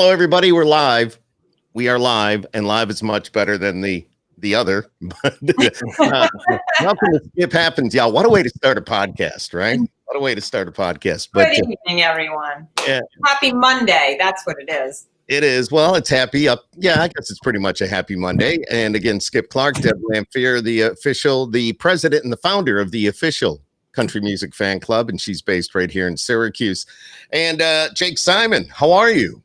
Hello, everybody. We're live. We are live, and live is much better than the other. But welcome to Skip Happens, y'all. What a way to start a podcast, right? What a way to start a podcast. But good evening, everyone. Yeah, Happy Monday. That's what it is. it is. Well, it's happy up. Yeah, I guess it's pretty much a happy Monday. And again, Skip Clark, Deb Lamphear, the president and the founder of the official country music fan club, and she's based right here in Syracuse. And Jake Simon, how are you?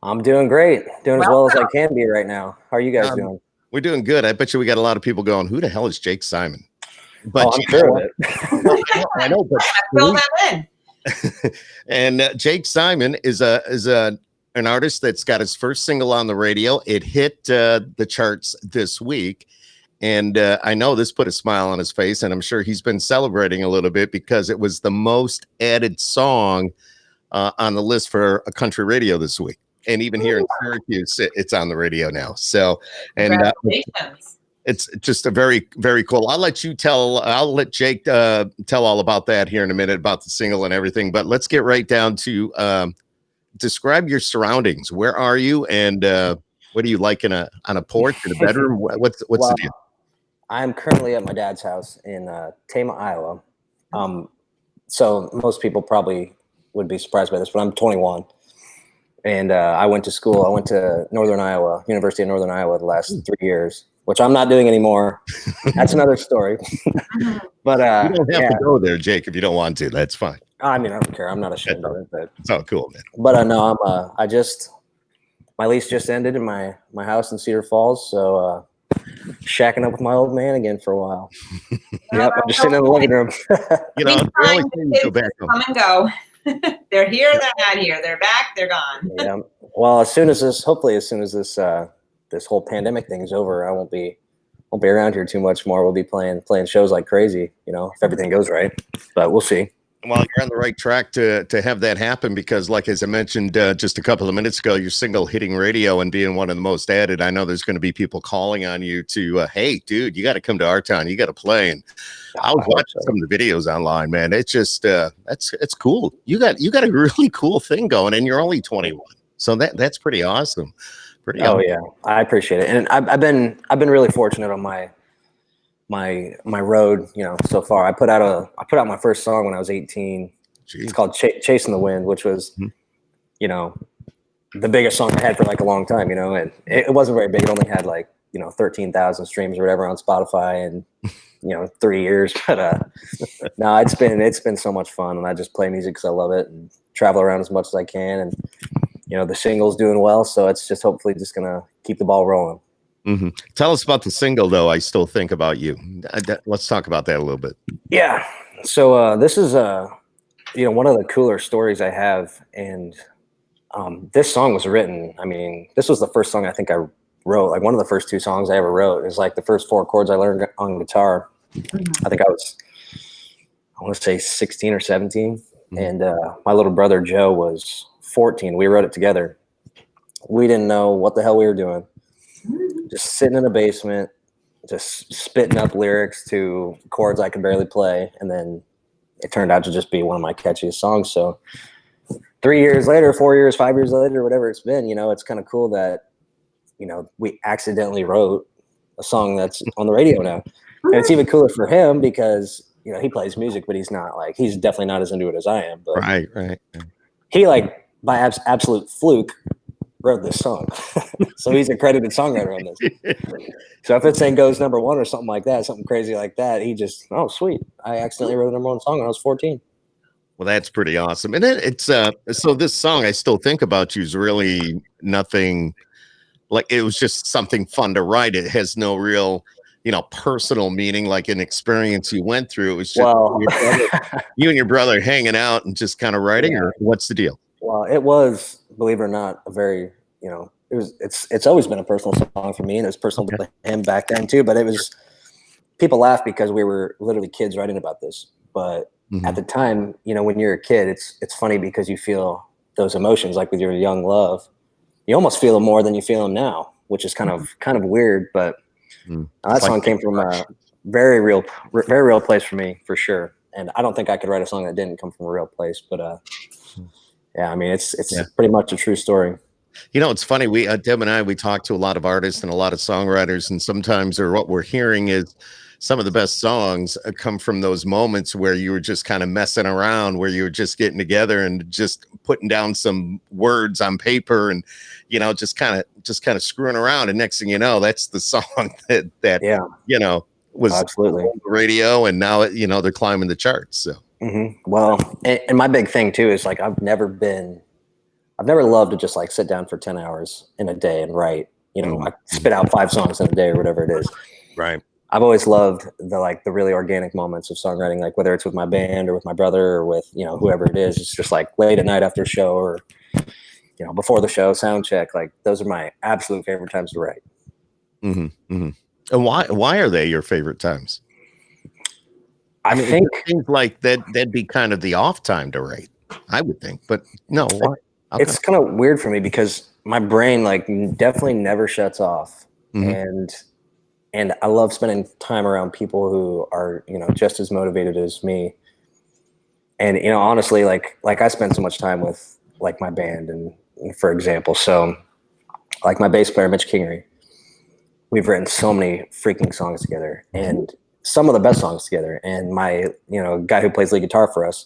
I'm doing great. Doing as well as I can be right now. How are you guys doing? We're doing good. I bet you we got a lot of people going, who the hell is Jake Simon? But I'm sure of it. I know, but fill that in. And Jake Simon is an artist that's got his first single on the radio. It hit the charts this week. And I know this put a smile on his face, and I'm sure he's been celebrating a little bit because it was the most added song on the list for a country radio this week. And even here in Syracuse, it's on the radio now. So, and it's just a very, very cool. I'll let Jake tell all about that here in a minute, about the single and everything. But let's get right down to describe your surroundings. Where are you, and what do you like on a porch, in a bedroom? What's the deal? I'm currently at my dad's house in Tama, Iowa. So most people probably would be surprised by this, but I'm 21. And I went to school. I went to University of Northern Iowa the last 3 years, which I'm not doing anymore. That's another story. But you don't have to go there, Jake, if you don't want to. That's fine. I mean, I don't care. I'm not ashamed of it. But it's all cool, man. But no, my lease just ended in my house in Cedar Falls, so shacking up with my old man again for a while. Yep, I'm just sitting in the living room. The only thing to go back home. Come and go. They're here, they're not here. They're back, they're gone. Yeah. Well, hopefully as soon as this whole pandemic thing is over, I won't be around here too much more. We'll be playing shows like crazy, if everything goes right. But we'll see. Well, you're on the right track to have that happen because, like, as I mentioned just a couple of minutes ago, your single hitting radio and being one of the most added. I know there's going to be people calling on you to, hey, dude, you got to come to our town. You got to play. And I was watching some of the videos online, man. It's just it's cool. You got a really cool thing going, and you're only 21, so that's pretty awesome. Yeah, I appreciate it, and I've been really fortunate on my road, so far. I put out my first song when I was 18. Jeez. It's called Chasing the Wind, which was, the biggest song I had for like a long time, and it wasn't very big. It only had 13,000 streams or whatever on Spotify and, 3 years. But no, it's been so much fun, and I just play music because I love it and travel around as much as I can. And, the single's doing well. So it's just hopefully just going to keep the ball rolling. Mm-hmm. Tell us about the single, though. I Still Think About You. Let's talk about that a little bit. Yeah. So this is one of the cooler stories I have, and this song was written. I mean, this was the first song I think I wrote. Like one of the first two songs I ever wrote. It was like the first 4 chords I learned on guitar. I think I want to say 16 or 17, and my little brother Joe was 14. We wrote it together. We didn't know what the hell we were doing. Just sitting in the basement, just spitting up lyrics to chords I could barely play. And then it turned out to just be one of my catchiest songs. So 3 years later, 4 years, 5 years later, whatever it's been, it's kind of cool that, we accidentally wrote a song that's on the radio now. And it's even cooler for him because, he plays music, but he's definitely not as into it as I am. But Right. He by absolute fluke wrote this song. So he's a credited songwriter on this. So if it's saying goes number 1 or something like that, something crazy like that, he just, oh, sweet. I accidentally wrote a number 1 song when I was 14. Well, that's pretty awesome. And then it's so this song, I Still Think About You, is really nothing like, it was just something fun to write. It has no real, personal meaning, like an experience you went through. It was just you and your brother hanging out and just kind of writing, or what's the deal? Well, it was, believe it or not, a very, it's always been a personal song for me, and it was personal to him back then too. But it was, people laugh because we were literally kids writing about this. But at the time, when you're a kid, it's funny because you feel those emotions, like with your young love, you almost feel them more than you feel them now, which is kind of weird. But that song came from a very real place for me, for sure. And I don't think I could write a song that didn't come from a real place. But yeah, I mean, it's pretty much a true story. You know, it's funny. We Deb and I we talk to a lot of artists and a lot of songwriters, and sometimes, or what we're hearing is some of the best songs come from those moments where you were just kind of messing around, where you were just getting together and just putting down some words on paper, and just kind of screwing around. And next thing you know, that's the song that Yeah, was absolutely. on the radio, and now they're climbing the charts. So. Well, and my big thing too is like I've never loved to just like sit down for 10 hours in a day and write. I spit out 5 songs in a day or whatever it is. Right. I've always loved the really organic moments of songwriting, like whether it's with my band or with my brother or with whoever it is. It's just like late at night after a show or before the show, sound check. Like those are my absolute favorite times to write. And why are they your favorite times? I mean, think it seems like that'd be kind of the off time to write, I would think, but no. Why? It's kind of weird for me because my brain like definitely never shuts off, and I love spending time around people who are just as motivated as me. And honestly, like I spend so much time with like my band, and for example, so like my bass player Mitch Kingery, we've written so many freaking songs together, and some of the best songs together. And my guy who plays lead guitar for us,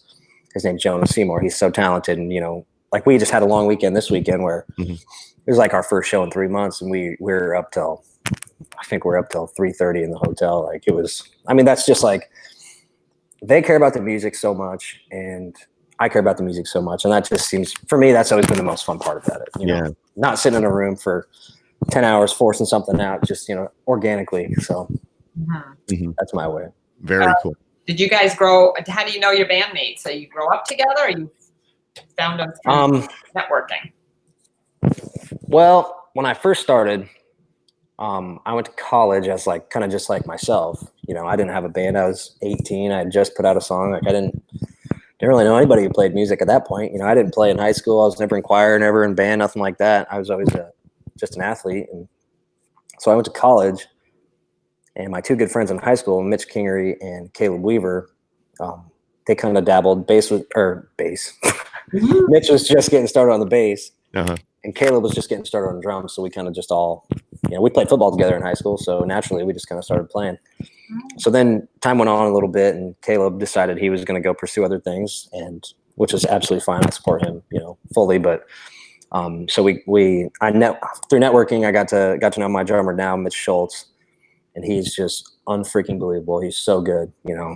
his name's Jonah Seymour. He's so talented, and like we just had a long weekend this weekend where it was like our first show in 3 months, and we're up till 3:30 in the hotel. Like it was, I mean, that's just like they care about the music so much, and I care about the music so much, and that just seems, for me, that's always been the most fun part about it. Not sitting in a room for 10 hours forcing something out, just organically. So that's my way. Very cool. Did you guys grow? How do you know your bandmates? So you grow up together, or you found them through networking? Well, when I first started, I went to college as like kind of just like myself. I didn't have a band. I was 18. I had just put out a song. Like I didn't really know anybody who played music at that point. I didn't play in high school. I was never in choir, never in band, nothing like that. I was always just an athlete. And so I went to college, and my 2 good friends in high school, Mitch Kingery and Caleb Weaver, they kind of dabbled bass. Mitch was just getting started on the bass, and Caleb was just getting started on drums. So we kind of just all, we played football together in high school. So naturally we just kind of started playing. So then time went on a little bit, and Caleb decided he was going to go pursue other things, and which is absolutely fine. I support him, fully. But so through networking, I got to know my drummer now, Mitch Schultz, and he's just unfreaking believable. He's so good.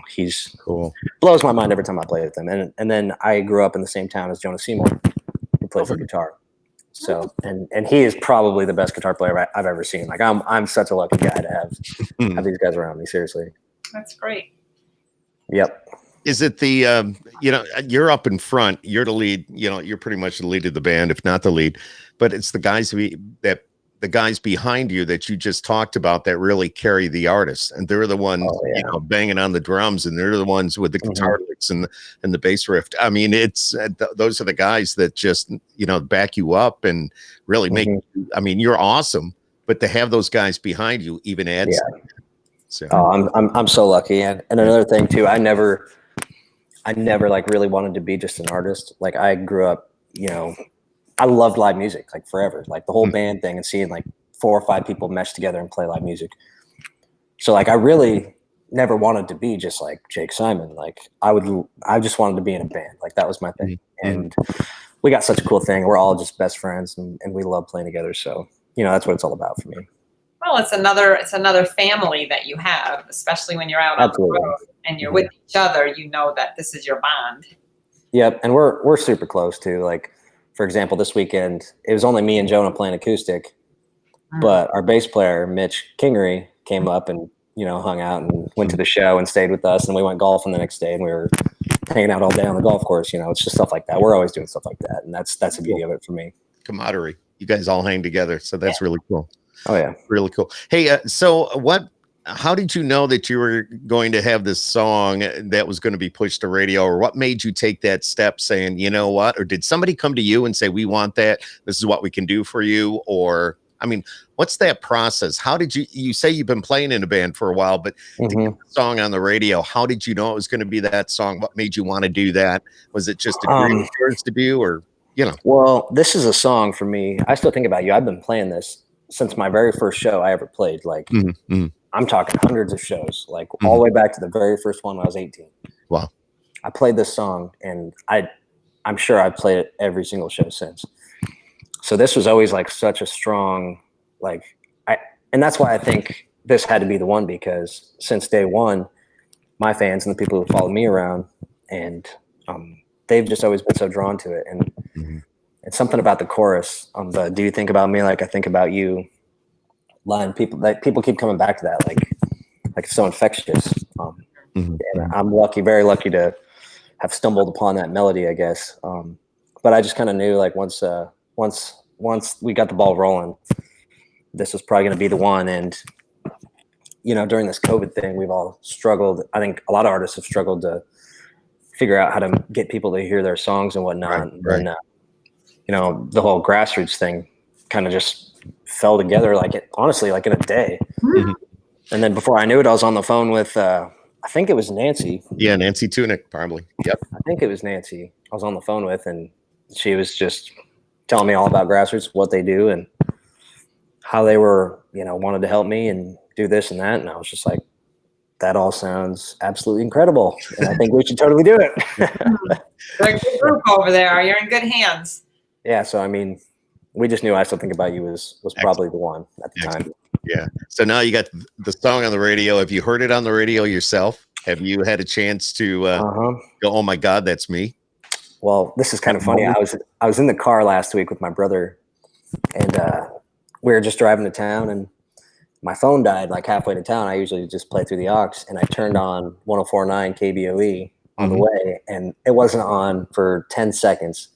He's cool. Blows my mind every time I play with him. And then I grew up in the same town as Jonah Seymour, who plays the guitar. So, and he is probably the best guitar player I've ever seen. Like I'm such a lucky guy to have these guys around me. Seriously. That's great. Yep. Is it the, you're up in front, you're the lead, you're pretty much the lead of the band, if not the lead, but it's the guys the guys behind you that you just talked about that really carry the artist, and they're the ones banging on the drums, and they're the ones with the guitar licks and the bass riff. I mean, it's those are the guys that just back you up and really make I mean, you're awesome, but to have those guys behind you even adds so. I'm so lucky. And another thing too, I never like really wanted to be just an artist. Like I grew up, I loved live music like forever, like the whole band thing, and seeing like 4 or 5 people mesh together and play live music. So like I really never wanted to be just like Jake Simon. Like I just wanted to be in a band. Like that was my thing. And we got such a cool thing. We're all just best friends, and we love playing together. So, that's what it's all about for me. Well, it's another family that you have, especially when you're out on the road and you're with each other. That this is your bond. Yep, and we're super close too. Like, for example, this weekend it was only me and Jonah playing acoustic, but our bass player Mitch Kingery came up and hung out and went to the show and stayed with us, and we went golfing the next day, and we were hanging out all day on the golf course. It's just stuff like that. We're always doing stuff like that, and that's the beauty of it for me. Camaraderie. You guys all hang together, so that's really cool. Oh yeah, really cool. Hey, so how did you know that you were going to have this song that was going to be pushed to radio, or what made you take that step saying, you know what, or did somebody come to you and say, we want that, this is what we can do for you? Or, I mean, what's that process? How did you say you've been playing in a band for a while, but to get the song on the radio, how did you know it was going to be that song? What made you want to do that? Was it just a dream of yours to do, or? you know. Well, this is a song for me. I still think about you. I've been playing this since my very first show I ever played. Like, I'm talking hundreds of shows, like all the way back to the very first one when I was 18. Wow. I played this song, and I'm sure I've played it every single show since. So this was always like such a strong, and that's why I think this had to be the one, because since day one, my fans and the people who followed me around, and they've just always been so drawn to it. And it's something about the chorus, the "Do you think about me like I think about you" line. People keep coming back to that, like it's so infectious. And I'm very lucky to have stumbled upon that melody, I guess. But I just kind of knew, like, once we got the ball rolling, this was probably going to be the one. And during this COVID thing, we've all struggled. I think a lot of artists have struggled to figure out how to get people to hear their songs and whatnot. Right. And the whole grassroots thing kind of just fell together, honestly, like in a day. And then before I knew it, I was on the phone with I think it was Nancy. Yeah, Nancy Tunick, probably. Yep. I think it was Nancy I was on the phone with, and she was just telling me all about grassroots, what they do, and how they were, wanted to help me and do this and that. And I was just like, that all sounds absolutely incredible, and I think we should totally do it. They're a good group over there. You're in good hands. Yeah, so I mean, we just knew I Still Think About You was probably the one at the time. Yeah. So now you got the song on the radio. Have you heard it on the radio yourself? Have you had a chance to go, oh my God, that's me? Well, this is kind of funny. I was in the car last week with my brother, and we were just driving to town, and my phone died like halfway to town. I usually just play through the aux, and I turned on 104.9 KBOE on the way, and it wasn't on for 10 seconds.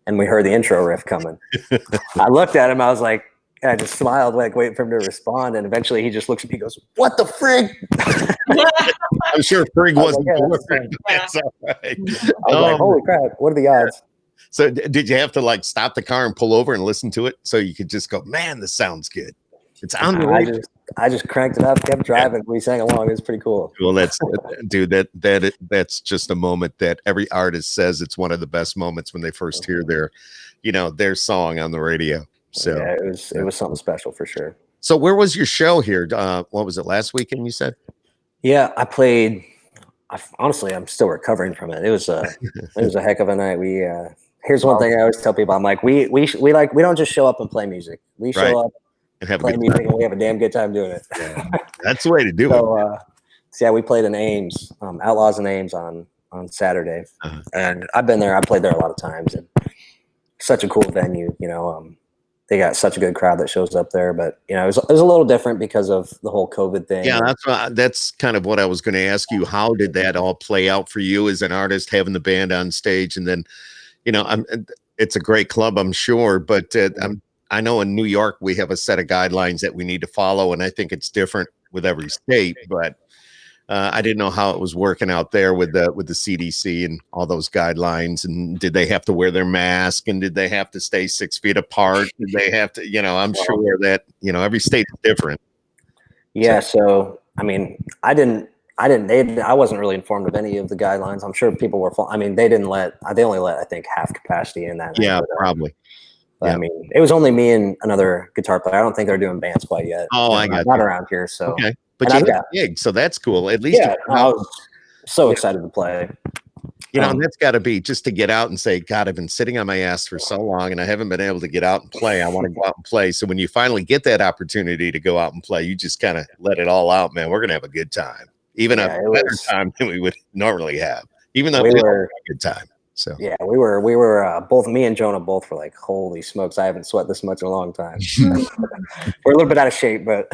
And we heard the intro riff coming. I looked at him. I was like, I just smiled, like waiting for him to respond. And eventually he just looks at me and goes, "What the frig?" I'm sure frig wasn't like, That's all right. I was like, holy crap, what are the odds? So did you have to like stop the car and pull over and listen to it so you could just go, man, this sounds good? It's on the radio. I just cranked it up, kept driving. We sang along. It was pretty cool. Well, that's just a moment that every artist says it's one of the best moments when they first hear their song on the radio. So yeah, it was something special for sure. So where was your show here? What was it, last weekend you said? Yeah, I played. Honestly, I'm still recovering from it. It was a heck of a night. Here's one thing I always tell people. I'm like, we don't just show up and play music. We show up and have play music, and we have a damn good time doing it. Yeah, that's the way to do it. So yeah, we played in Ames, Outlaws and Ames on Saturday, and I've been there. I played there a lot of times, and such a cool venue. They got such a good crowd that shows up there, but it was a little different because of the whole COVID thing. Yeah, that's kind of what I was going to ask you. How did that all play out for you as an artist, having the band on stage, and then, it's a great club, I'm sure, but I know in New York we have a set of guidelines that we need to follow, and I think it's different with every state, but I didn't know how it was working out there with the CDC and all those guidelines. And did they have to wear their mask? And did they have to stay 6 feet apart? Did they have to? I'm sure that every state is different. Yeah. So I mean, I wasn't really informed of any of the guidelines. I'm sure people were. I mean, they only let I think half capacity in that. Yeah, probably. But, yeah. I mean, it was only me and another guitar player. I don't think they're doing bands quite yet. Oh, I got not around here. So okay. But you got a gig, so that's cool. At least I was so excited to play. And that's got to be just to get out and say, God, I've been sitting on my ass for so long and I haven't been able to get out and play. I want to go out and play. So when you finally get that opportunity to go out and play, you just kind of let it all out, man. We're going to have a good time, even a better time than we would normally have, even though we were having a good time. So yeah, we were both, me and Jonah both were like, holy smokes, I haven't sweat this much in a long time. We're a little bit out of shape, but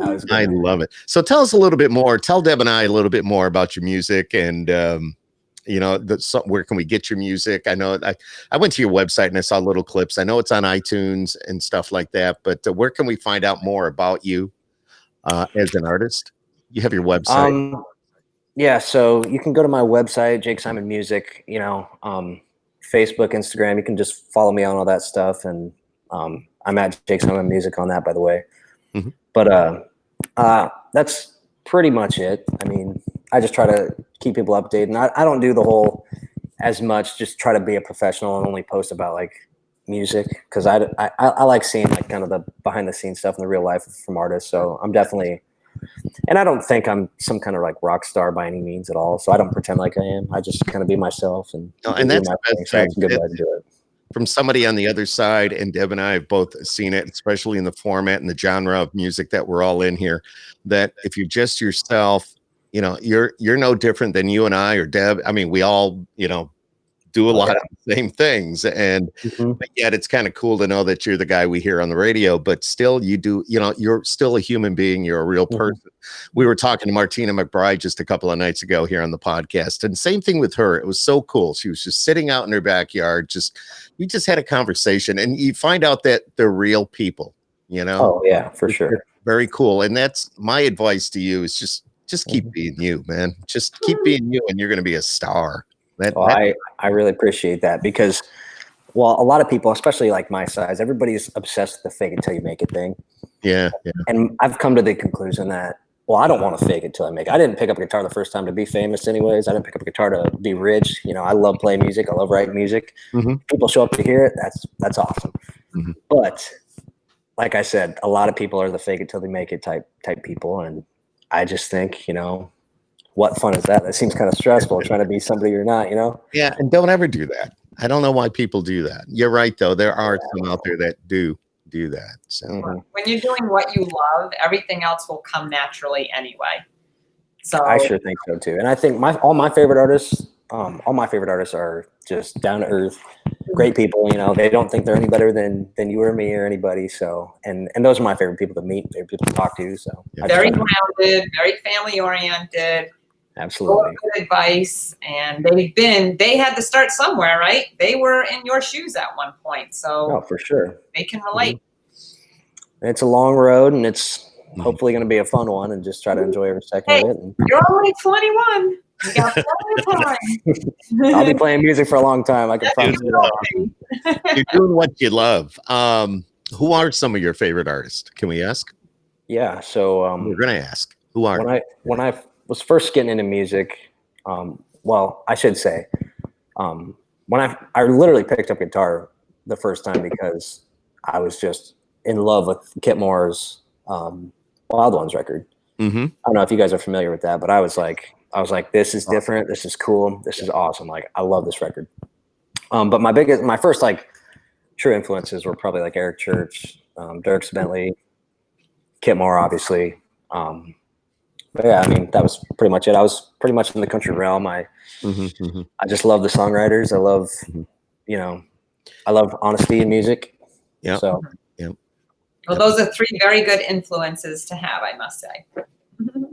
I love it. So tell us a little bit more. Tell Deb and I a little bit more about your music and where can we get your music? I know I went to your website and I saw little clips. I know it's on iTunes and stuff like that, but where can we find out more about you as an artist? You have your website. Yeah, so you can go to my website, Jake Simon Music, Facebook, Instagram. You can just follow me on all that stuff. And I'm at Jake Simon Music on that, by the way. Mm-hmm. But that's pretty much it. I mean, I just try to keep people updated. And I don't do the whole as much, just try to be a professional and only post about like music, because I like seeing like kind of the behind the scenes stuff in the real life from artists. So I'm definitely, and I don't think I'm some kind of like rock star by any means at all. So I don't pretend like I am. I just kind of be myself and, No, and do that's my the thing. best So that's a thing. good way to do it. From somebody on the other side, and Deb and I have both seen it, especially in the format and the genre of music that we're all in here, that if you're just yourself, you're no different than you and I or Deb. I mean, we all, do a lot of the same things, and but yet it's kind of cool to know that you're the guy we hear on the radio, but still you do, you're still a human being, you're a real person. We were talking to Martina McBride just a couple of nights ago here on the podcast, and same thing with her. It was so cool. She was just sitting out in her backyard, we just had a conversation, and you find out that they're real people, Oh yeah, for sure. Very cool. And that's my advice to you, is just keep being you, man. Just keep being you, and you're going to be a star. I really appreciate that, because, well, a lot of people, especially like my size, everybody's obsessed with the fake it till you make it thing. Yeah. And I've come to the conclusion that, well, I don't want to fake it till I make it. I didn't pick up a guitar the first time to be famous anyways. I didn't pick up a guitar to be rich. I love playing music. I love writing music. People show up to hear it. That's awesome. But like I said, a lot of people are the fake it till they make it type people. And I just think, what fun is that? That seems kind of stressful, trying to be somebody you're not, Yeah, and don't ever do that. I don't know why people do that. You're right, though. There are some out there that do that. So when you're doing what you love, everything else will come naturally anyway. So I sure think so too. And I think all my favorite artists are just down to earth, great people. They don't think they're any better than you or me or anybody. So, and those are my favorite people to meet, favorite people to talk to. So very grounded, very family oriented. Absolutely. Good advice. And they had to start somewhere, right? They were in your shoes at one point. So for sure. They can relate. And it's a long road, and it's hopefully going to be a fun one, and just try to enjoy every second of it. And you're only 21. You got plenty of time. I'll be playing music for a long time. I can promise you that. You're doing what you love. Who are some of your favorite artists? Can we ask? Yeah. So we're going to ask. Who are when I was first getting into music, well, I should say, when I literally picked up guitar the first time because I was just in love with Kit Moore's Wild Ones record. I don't know if you guys are familiar with that, but I was like, this is different. This is cool. This is awesome. Like, I love this record. But my first like true influences were probably like Eric Church, Dierks Bentley, Kit Moore, obviously. But yeah, I mean, that was pretty much it. I was pretty much in the country realm. I just love the songwriters. I love, I love honesty in music. Yeah. So, well, those are three very good influences to have, I must say.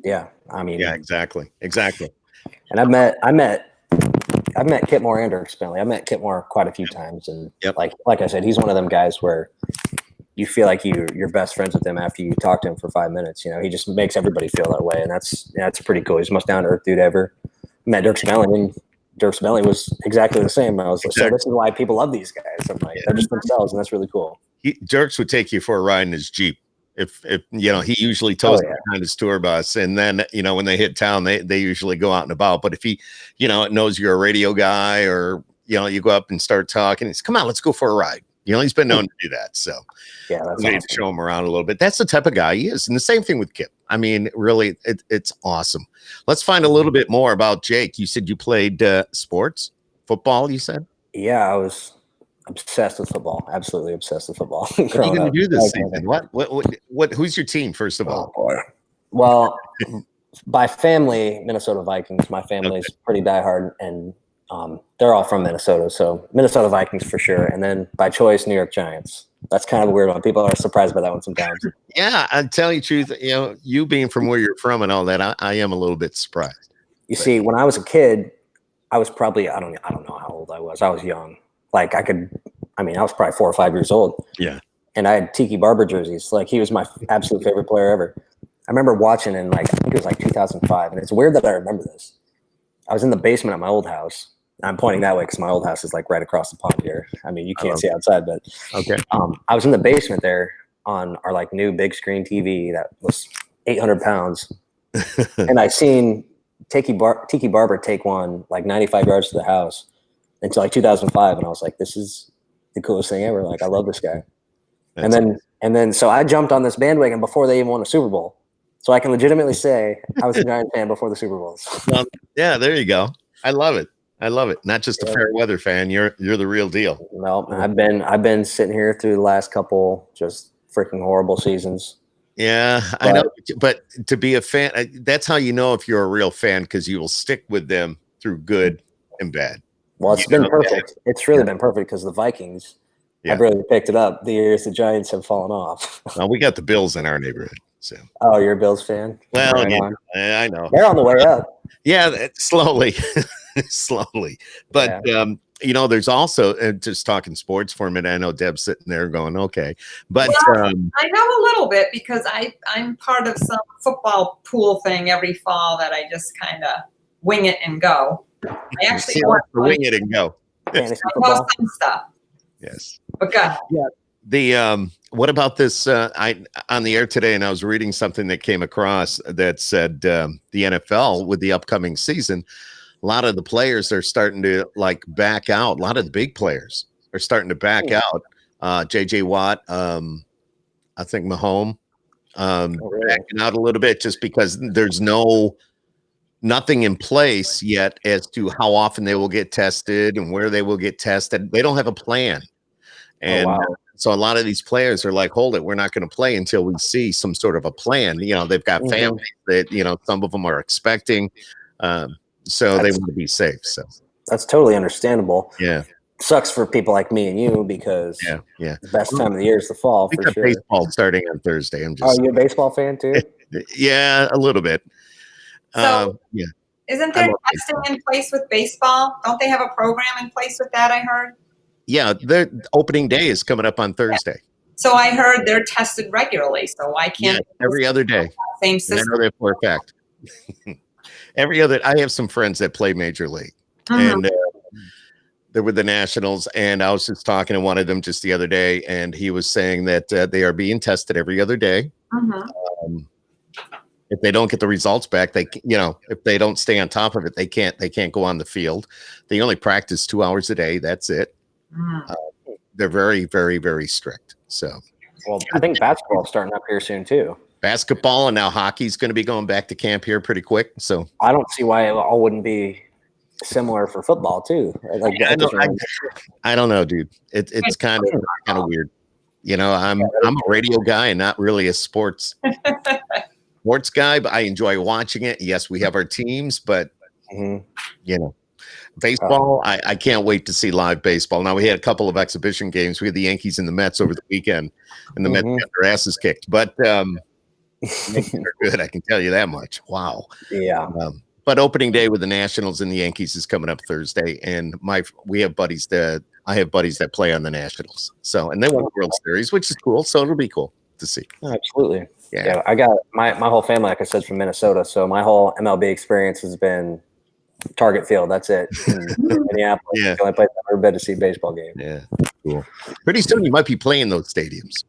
Yeah. I mean, yeah, exactly. And I've met Kit Moore and Dierks Bentley. I've met Kit Moore quite a few times. And like I said, he's one of them guys where you feel like you're best friends with him after you talk to him for 5 minutes. He just makes everybody feel that way. And that's pretty cool. He's the most down to earth dude ever. Met Dierks Bentley, and Dierks Bentley was exactly the same. I was like, so this is why people love these guys. I'm like, they're just themselves, and that's really cool. Dierks would take you for a ride in his Jeep. If he usually tows behind his tour bus, and then when they hit town, they usually go out and about. But if he knows you're a radio guy, or you go up and start talking, he's, come on, let's go for a ride. He's been known to do that. So yeah, that's awesome. To show him around a little bit. That's the type of guy he is. And the same thing with Kip. I mean, really, it's awesome. Let's find a little bit more about Jake. You said you played sports, football, you said? Yeah, I was obsessed with football. Absolutely obsessed with football. What are you going to do this season? What? Who's your team, first of all? Boy. Well, by family, Minnesota Vikings. My family's pretty diehard, and they're all from Minnesota. So Minnesota Vikings for sure. And then by choice, New York Giants. That's kind of a weird one. People are surprised by that one sometimes. Yeah, I'll tell you the truth. You being from where you're from and all that, I am a little bit surprised. See, when I was a kid, I was probably, I don't know how old I was. I was young. Like I was probably 4 or 5 years old. Yeah. And I had Tiki Barber jerseys. Like, he was my absolute favorite player ever. I remember watching in I think it was like 2005. And it's weird that I remember this. I was in the basement at my old house. I'm pointing that way because my old house is like right across the pond here. I mean, you can't see outside, but okay. I was in the basement there on our like new big screen TV that was 800 pounds. And I seen Tiki Barber take one like 95 yards to the house until like 2005, and I was like, this is the coolest thing ever. Like, I love this guy. And then so I jumped on this bandwagon before they even won a Super Bowl. So I can legitimately say I was a Giant fan before the Super Bowls. Well, yeah, there you go. I love it. Not just a fair weather fan. You're the real deal. No, I've been sitting here through the last couple just freaking horrible seasons. Yeah, I know. But to be a fan, that's how you know if you're a real fan, because you will stick with them through good and bad. Well, it's been perfect. It's really been perfect because the Vikings have really picked it up the years the Giants have fallen off. Well, we got the Bills in our neighborhood. So. Oh, you're a Bills fan? Well, I know. They're on the way up. Yeah, slowly. Slowly. But, there's also, just talking sports for a minute, I know Deb's sitting there going, okay. But I know a little bit because I'm part of some football pool thing every fall that I just kind of wing it and go. I actually wing it and go. Fantasy I know some stuff. Yes. But go ahead. Yeah. The what about this? I on the air today, and I was reading something that came across that said the NFL with the upcoming season, a lot of the players are starting to like back out. A lot of the big players are starting to back out. JJ Watt, I think Mahomes, backing out a little bit just because there's nothing in place yet as to how often they will get tested and where they will get tested. They don't have a plan. And so a lot of these players are like, hold it, we're not going to play until we see some sort of a plan. They've got families that, some of them are expecting. So they want to be safe. So that's totally understandable. Yeah. Sucks for people like me and you because the best time of the year is the fall. We got baseball starting on Thursday. Oh, you a baseball fan too? Yeah, a little bit. So isn't there testing in place with baseball? Don't they have a program in place with that, I heard? Yeah, their opening day is coming up on Thursday. Yeah. So I heard they're tested regularly. So why can't every other day? Same system. I know that for a fact. I have some friends that play Major League, and they're with the Nationals. And I was just talking to one of them just the other day, and he was saying that they are being tested every other day. If they don't get the results back, if they don't stay on top of it, they can't go on the field. They only practice 2 hours a day. That's it. They're very, very, very strict. So, well, I think basketball is starting up here soon too. Basketball and now hockey's going to be going back to camp here pretty quick. So I don't see why it all wouldn't be similar for football too. Like, I don't know, dude. It's kind of weird. I'm a radio guy and not really a sports guy, but I enjoy watching it. Yes, we have our teams, but baseball, I can't wait to see live baseball. Now, we had a couple of exhibition games. We had the Yankees and the Mets over the weekend, and the Mets got their asses kicked. But they're good, I can tell you that much. Wow. Yeah. But opening day with the Nationals and the Yankees is coming up Thursday, and I have buddies that play on the Nationals. So, and they won the World Series, which is cool. So it'll be cool to see. Absolutely. Yeah. I got my whole family, like I said, from Minnesota. So my whole MLB experience has been Target Field. That's it. Minneapolis. Yeah. The only place I've ever been to see a baseball game. Yeah. Cool. Pretty soon you might be playing those stadiums.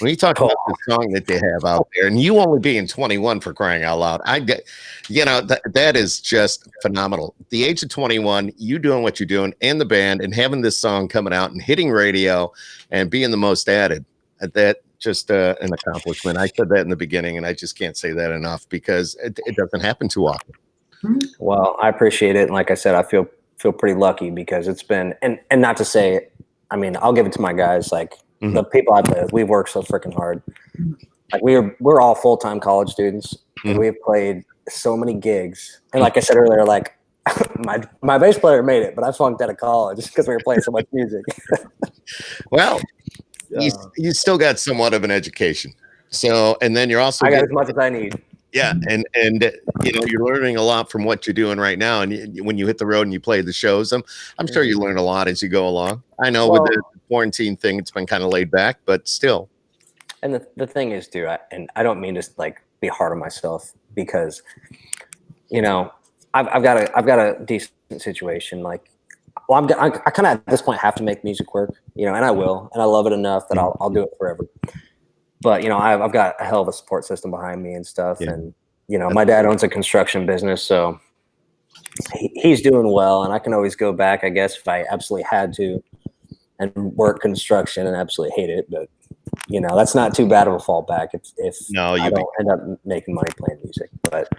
When you talk about the song that they have out there, and you only being 21 for crying out loud, that is just phenomenal. At the age of 21, you doing what you're doing and the band and having this song coming out and hitting radio and being the most added, that just an accomplishment. I said that in the beginning, and I just can't say that enough because it doesn't happen too often. Well, I appreciate it. And like I said, I feel pretty lucky because it's been, and not to say, I mean, I'll give it to my guys, like, the people I play with, we've worked so freaking hard. Like we're all full-time college students, and we've played so many gigs. And like I said earlier, like my bass player made it, but I flunked out of college just because we were playing so much music. Well, you still got somewhat of an education. So, and then you're also I got as much as I need. Yeah, and you're learning a lot from what you're doing right now. And when you hit the road and you play the shows, I'm sure you learn a lot as you go along. I know with the quarantine thing, it's been kind of laid back, but still. And the thing is, too, I don't mean to like be hard on myself because, I've got a decent situation. Like, well, I kind of at this point have to make music work, and I will, and I love it enough that I'll do it forever. But, I've got a hell of a support system behind me and stuff. Yeah. And, my dad owns a construction business. So he's doing well, and I can always go back, I guess, if I absolutely had to, and work construction and absolutely hate it. But that's not too bad of a fallback if No, I don't end up making money playing music. But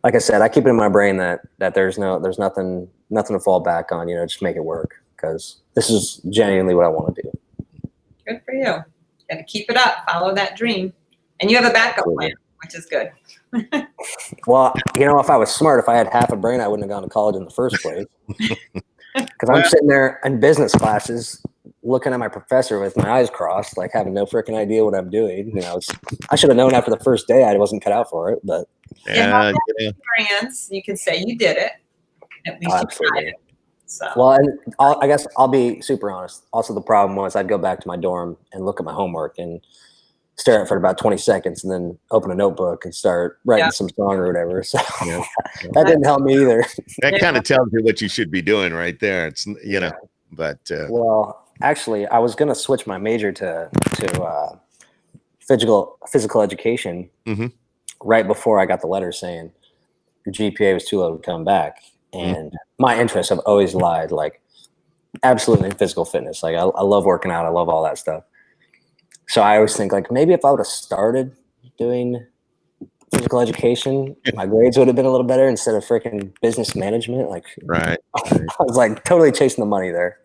like I said, I keep it in my brain that there's nothing to fall back on. Just make it work, because this is genuinely what I want to do. Good for you. Got to keep it up. Follow that dream, and you have a backup plan, which is good. Well, if I was smart, if I had half a brain, I wouldn't have gone to college in the first place. Because I'm sitting there in business classes looking at my professor with my eyes crossed, like having no freaking idea what I'm doing. I should have known after the first day I wasn't cut out for it. But you can say you did it. At least you tried it. So. Well, and I guess I'll be super honest. Also, the problem was I'd go back to my dorm and look at my homework and stare at it for about 20 seconds and then open a notebook and start writing some song or whatever. So that didn't help me either. That kind of tells you what you should be doing right there. It's, but. Well, actually, I was going to switch my major to physical education right before I got the letter saying your GPA was too low to come back. And my interests have always lied, like, absolutely in physical fitness. Like, I love working out. I love all that stuff. So I always think, like, maybe if I would have started doing physical education, my grades would have been a little better instead of freaking business management. Like, right. I was like totally chasing the money there.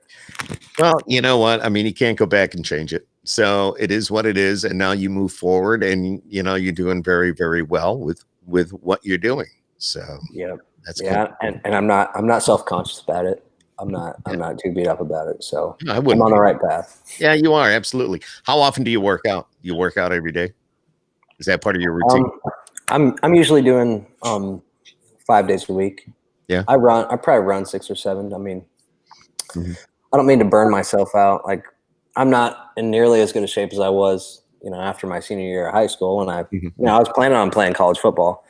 Well, you know what? I mean, you can't go back and change it. So it is what it is. And now you move forward, and, you're doing very, very well with what you're doing. So yeah, that's cool. And I'm not self-conscious about it. I'm not too beat up about it. So I'm on the right path. Yeah, you are. Absolutely. How often do you work out? You work out every day? Is that part of your routine? I'm usually doing 5 days a week. Yeah. I probably run 6 or 7. I mean, I don't mean to burn myself out. Like, I'm not in nearly as good a shape as I was, after my senior year of high school when I was planning on playing college football,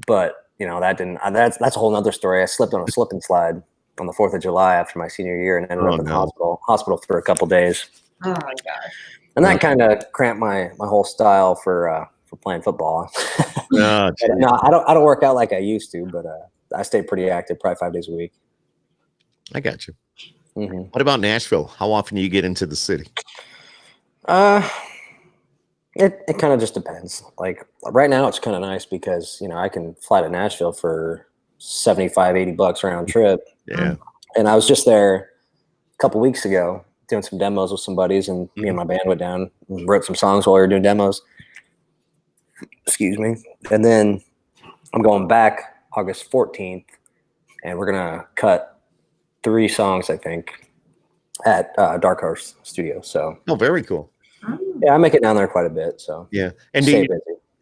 but that didn't. That's a whole nother story. I slipped on a slip and slide on the 4th of July after my senior year and ended up in the hospital for a couple days. Oh my gosh. And that kind of cramped my whole style for playing football. No, I don't work out like I used to, but I stay pretty active, probably 5 days a week. I got you. What about Nashville? How often do you get into the city? It kind of just depends. Like right now it's kind of nice because, I can fly to Nashville for $75-$80 round trip. Yeah. And I was just there a couple weeks ago doing some demos with some buddies, and me and my band went down and wrote some songs while we were doing demos. Excuse me. And then I'm going back August 14th, and we're going to cut 3 songs, I think, at Dark Horse Studio. So very cool. Yeah, I make it down there quite a bit. So yeah. And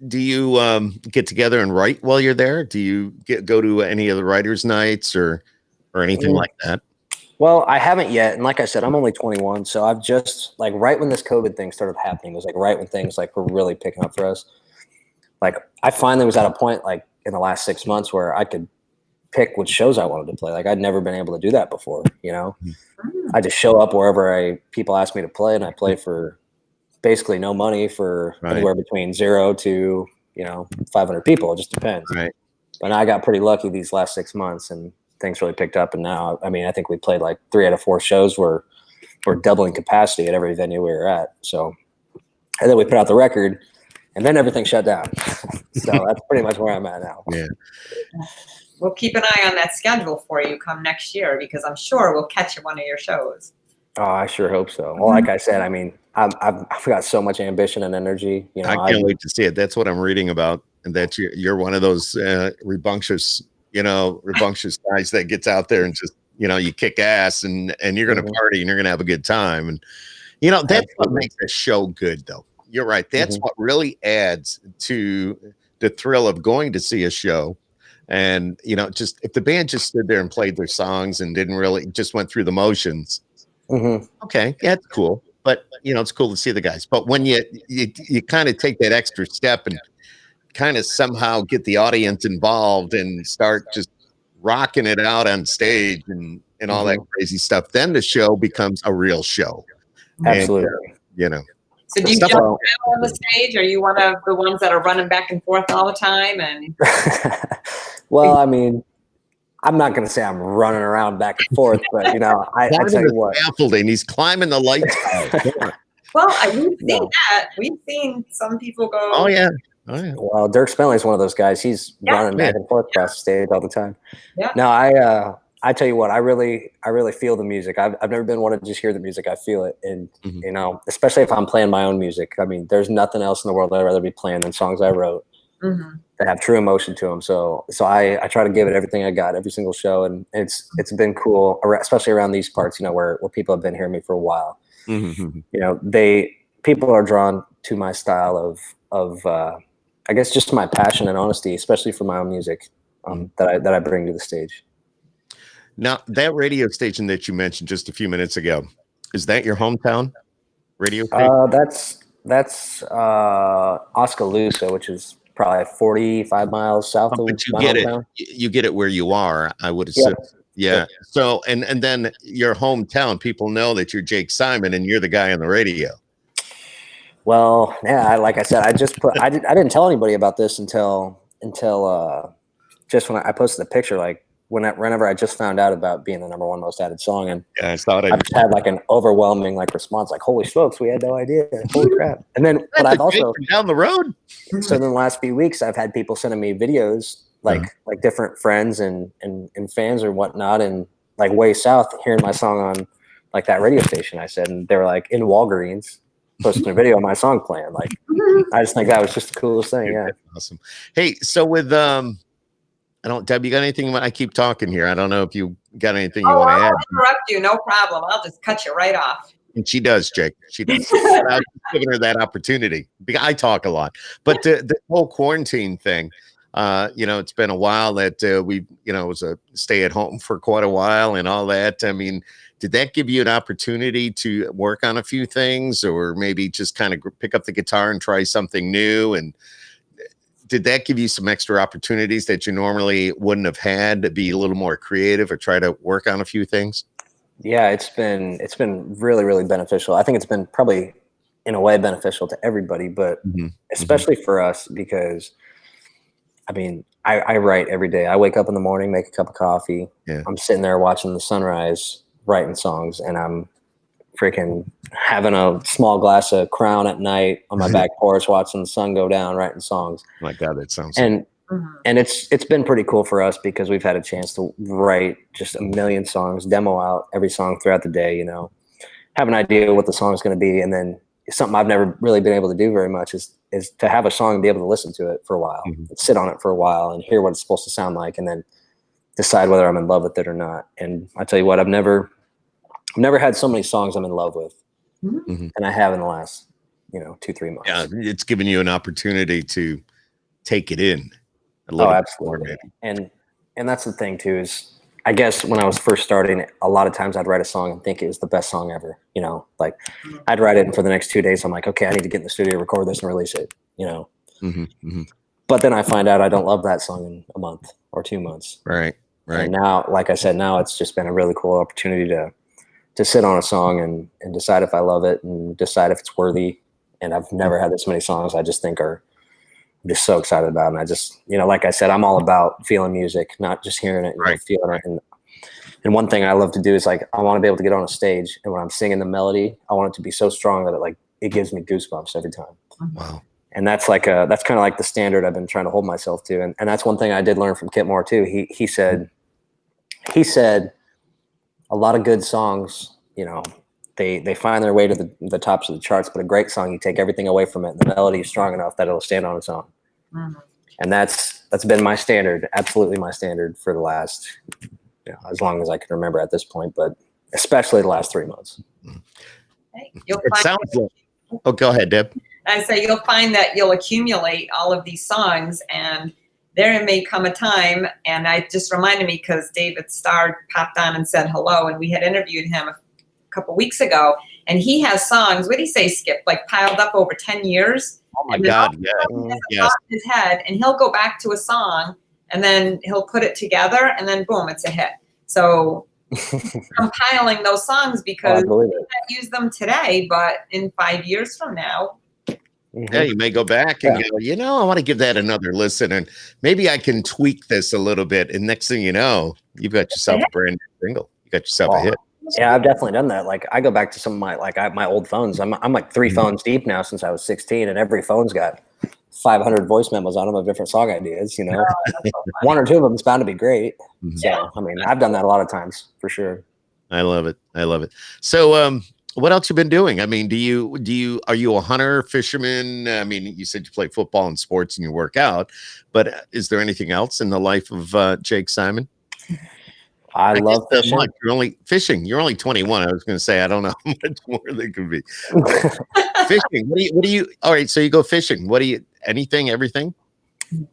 do you get together and write while you're there? Do you go to any of the writers' nights or anything like that? Well, I haven't yet. And like I said, I'm only 21. So I've just, like, right when this COVID thing started happening, it was like right when things like were really picking up for us. Like, I finally was at a point, like, in the last 6 months where I could pick which shows I wanted to play. Like, I'd never been able to do that before, I just show up wherever people ask me to play, and I play for basically no money for anywhere between 0 to 500 people. It just depends. Right. But I got pretty lucky these last 6 months, and things really picked up. And now, I mean, I think we played like 3 out of 4 shows where we're doubling capacity at every venue we were at. So, and then we put out the record, and then everything shut down. So that's pretty much where I'm at now. Yeah. We'll keep an eye on that schedule for you come next year, because I'm sure we'll catch you one of your shows. Oh, I sure hope so. Well, like I said, I mean, I've got so much ambition and energy. I can't wait to see it. That's what I'm reading about, and that you're one of those rambunctious guys that gets out there and just, you kick ass and you're going to party and you're going to have a good time. And, that's what makes a show good, though. You're right. That's what really adds to the thrill of going to see a show. And, just if the band just stood there and played their songs and didn't really just went through the motions. Okay. Yeah, it's cool. But, it's cool to see the guys. But when you kind of take that extra step and kind of somehow get the audience involved and start just rocking it out on stage and all that crazy stuff, then the show becomes a real show. Absolutely. And, So do you jump around on the stage? Are you one of the ones that are running back and forth all the time? And well, I mean, I'm not going to say I'm running around back and forth, but I tell you what, scaffolding. He's climbing the light tower. Well, we've seen that. We've seen some people go. Oh yeah. Oh yeah. Well, Dirk Spenley is one of those guys. He's running back and forth across the stage all the time. Yeah. No, I tell you what, I really feel the music. I've never been one to just hear the music. I feel it, and especially if I'm playing my own music. I mean, there's nothing else in the world I'd rather be playing than songs I wrote that have true emotion to them. So I try to give it everything I got every single show, and it's been cool, especially around these parts, where people have been hearing me for a while. People are drawn to my style of I guess just my passion and honesty, especially for my own music that I bring to the stage. Now, that radio station that you mentioned just a few minutes ago, is that your hometown radio station? That's Oskaloosa, which is probably 45 miles south of my hometown. You get it where you are, I would assume. Yeah. So, and then your hometown, people know that you're Jake Simon and you're the guy on the radio. Well, yeah, like I said, I didn't tell anybody about this until just when I posted the picture, like whenever I just found out about being the #1 most added song, and I just had like an overwhelming response, like, holy smokes, we had no idea, holy crap. And then, but I've also down the road. So in the last few weeks, I've had people sending me videos, like different friends and fans or whatnot, and like way south, hearing my song on like that radio station I said, and they were like in Walgreens posting a video of my song playing. Like, I just think that was just the coolest thing. Yeah. Awesome. Hey, so with Deb, you got anything? I keep talking here. I don't know if you got anything you want to add. I'll interrupt you. No problem. I'll just cut you right off. And she does, Jake. She does. I'm giving her that opportunity. I talk a lot, but the whole quarantine thing, it's been a while that we, it was a stay at home for quite a while and all that. I mean, did that give you an opportunity to work on a few things, or maybe just kind of pick up the guitar and try something new? And did that give you some extra opportunities that you normally wouldn't have had to be a little more creative or try to work on a few things? Yeah, it's been really, really beneficial. I think it's been probably in a way beneficial to everybody, but especially for us, because I mean, I write every day. I wake up in the morning, make a cup of coffee. Yeah. I'm sitting there watching the sunrise, writing songs, and I'm freaking having a small glass of Crown at night on my back porch, watching the sun go down, writing songs. My God, that sounds and it's been pretty cool for us because we've had a chance to write just a million songs, demo out every song throughout the day, have an idea what the song is going to be. And then something I've never really been able to do very much is to have a song and be able to listen to it for a while, sit on it for a while and hear what it's supposed to sound like, and then decide whether I'm in love with it or not. And I tell you what, I've never had so many songs I'm in love with, and I have in the last, 2-3 months. Yeah, it's given you an opportunity to take it in. Oh, absolutely. And that's the thing too, is I guess when I was first starting, a lot of times I'd write a song and think it was the best song ever, like I'd write it and for the next 2 days, I'm like, okay, I need to get in the studio, record this and release it, But then I find out I don't love that song in a month or 2 months. Right. And now, like I said, now it's just been a really cool opportunity to sit on a song and decide if I love it and decide if it's worthy. And I've never had this many songs I just think are just so excited about. And I just, like I said, I'm all about feeling music, not just hearing it, feeling it. And one thing I love to do is like, I want to be able to get on a stage, and when I'm singing the melody, I want it to be so strong that it gives me goosebumps every time. Wow. And that's kind of like the standard I've been trying to hold myself to. And that's one thing I did learn from Kit Moore too. He said a lot of good songs, they find their way to the tops of the charts, but a great song, you take everything away from it, and the melody is strong enough that it'll stand on its own. And that's been my standard, absolutely my standard for the last, as long as I can remember at this point, but especially the last 3 months. Oh, go ahead, Deb. I say you'll find that you'll accumulate all of these songs, and there may come a time, and I just reminded me because David Starr popped on and said hello, and we had interviewed him a couple weeks ago, and he has songs, what did he say, Skip, like piled up over 10 years? Oh my God, he has a thought in his head, and he'll go back to a song, and then he'll put it together, and then boom, it's a hit. So compiling those songs because we can't use them today, but in 5 years from now, Yeah, you may go back and go, I want to give that another listen, and maybe I can tweak this a little bit. And next thing you know, you've got yourself a brand new single. You got yourself a hit. Yeah, I've definitely done that. Like, I go back to some of my my old phones. I'm like 3 phones deep now since I was 16, and every phone's got 500 voice memos on them of different song ideas. One or two of them is bound to be great. So, I mean, I've done that a lot of times for sure. I love it. So, what else you been doing? I mean, are you a hunter, fisherman? I mean, you said you play football and sports and you work out, but is there anything else in the life of Jake Simon? I love fishing. You're only fishing. You're only 21. I was going to say, I don't know how much more they could be. Fishing. What do you, all right. So you go fishing. Anything, everything?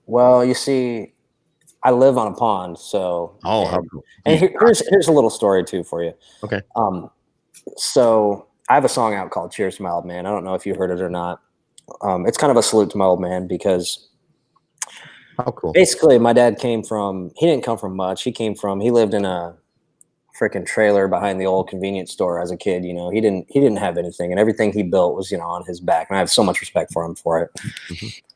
Well, you see, I live on a pond. So, how cool. And here's a little story too for you. Okay. So I have a song out called Cheers to My Old Man. I don't know if you heard it or not. It's kind of a salute to my old man because how cool. Basically, my dad he didn't come from much. He lived in a freaking trailer behind the old convenience store as a kid. He didn't have anything, and everything he built was, on his back. And I have so much respect for him for it.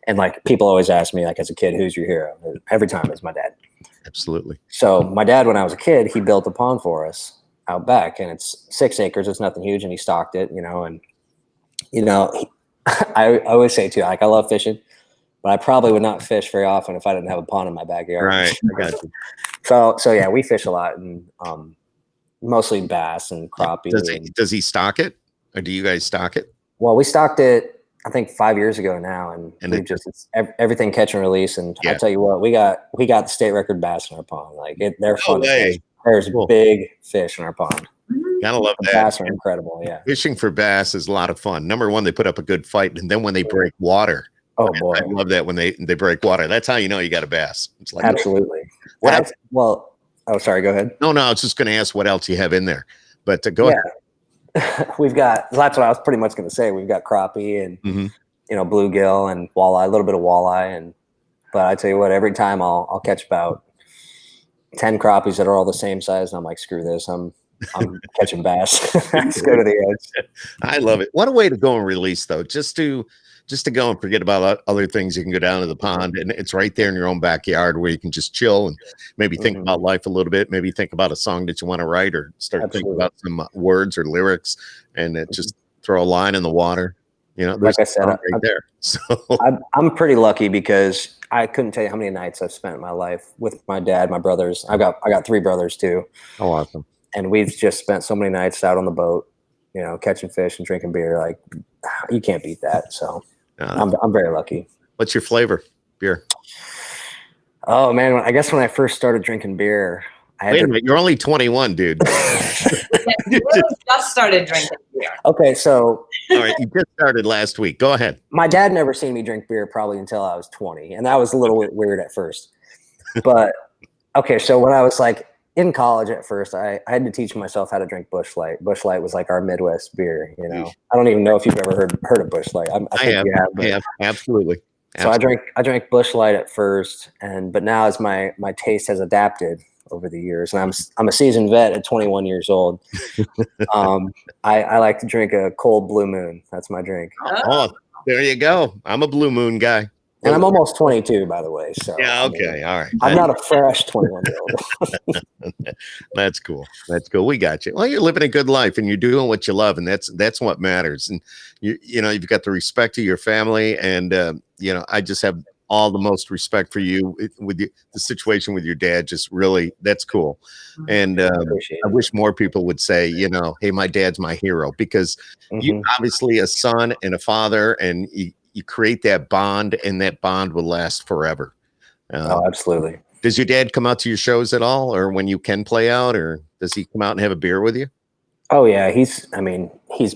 And like, people always ask me, like, as a kid, who's your hero? Every time it's my dad. Absolutely. So my dad, when I was a kid, he built a pond for us out back, and it's 6 acres. It's nothing huge, and he stocked it, and I always say too, like, I love fishing, but I probably would not fish very often if I didn't have a pond in my backyard. Right. I got you. So yeah, we fish a lot, and mostly bass and crappie. Does he stock it, or do you guys stock it? Well, we stocked it, I think 5 years ago now, and it's everything catch and release. And I tell you what, we got the state record bass in our pond. Like, they're fun. There's big fish in our pond. Gotta love that. Bass are incredible. Yeah, fishing for bass is a lot of fun. Number one, they put up a good fight, and then when they break water, oh boy, I love that when they break water. That's how you know you got a bass. It's like, absolutely. What else? Well, oh, sorry. Go ahead. No, I was just going to ask what else you have in there, but go ahead. We've got, that's what I was pretty much going to say. We've got crappie and bluegill and walleye, a little bit of walleye, but I tell you what, every time I'll catch about 10 crappies that are all the same size, and I'm like, screw this, I'm catching bass. Let's go to the edge. I love it. What a way to go and release, though. Just to go and forget about other things. You can go down to the pond, and it's right there in your own backyard where you can just chill and maybe think about life a little bit. Maybe think about a song that you want to write, or start thinking about some words or lyrics, and just throw a line in the water. Like I said, right there. So I'm pretty lucky because I couldn't tell you how many nights I've spent in my life with my dad, my brothers. I got 3 brothers too. Oh, awesome. And we've just spent so many nights out on the boat, catching fish and drinking beer. Like, you can't beat that. So I'm very lucky. What's your flavor beer? Oh man, I guess when I first started drinking beer, wait a minute, you're only 21, dude. You just started drinking beer. Okay, so all right, you just started last week. Go ahead. My dad never seen me drink beer probably until I was 20, and that was a little bit weird at first. But okay, so when I was like in college at first, I had to teach myself how to drink Busch Light. Busch Light was like our Midwest beer. I don't even know if you've ever heard of Busch Light. I think you have. Yeah, absolutely. So I drank Busch Light at first, but now as my taste has adapted over the years, and I'm a seasoned vet at 21 years old. I like to drink a cold Blue Moon. That's my drink. Oh, there you go. I'm a Blue Moon guy. And I'm almost 22, by the way. So yeah, okay, all right. I'm not a fresh 21-year-old. That's cool. We got you. Well, you're living a good life, and you're doing what you love, and that's what matters. And you've got the respect of your family, and I just have all the most respect for you with the situation with your dad. Just really, that's cool. And I wish more people would say, hey, my dad's my hero, because you obviously a son and a father, and you create that bond, and that bond will last forever. Oh, absolutely. Does your dad come out to your shows at all, or when you can play out, or does he come out and have a beer with you? Oh yeah, he's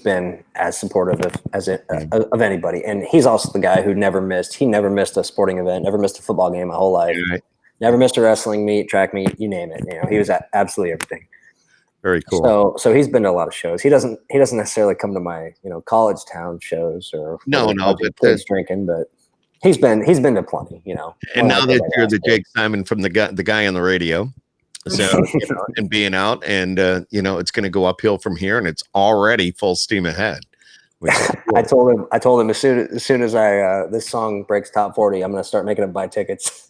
been as supportive of anybody, and he's also the guy who never missed a sporting event, never missed a football game my whole life, right. Never missed a wrestling meet, track meet, you name it. He was at absolutely everything. Very cool. So he's been to a lot of shows. He doesn't necessarily come to my college town shows or but kids drinking, but he's been to plenty. And now that you're the Jake Simon from the guy on the radio. So, and being out, and it's going to go uphill from here, and it's already full steam ahead. I told him as soon as I this song breaks top 40, I'm gonna start making him buy tickets.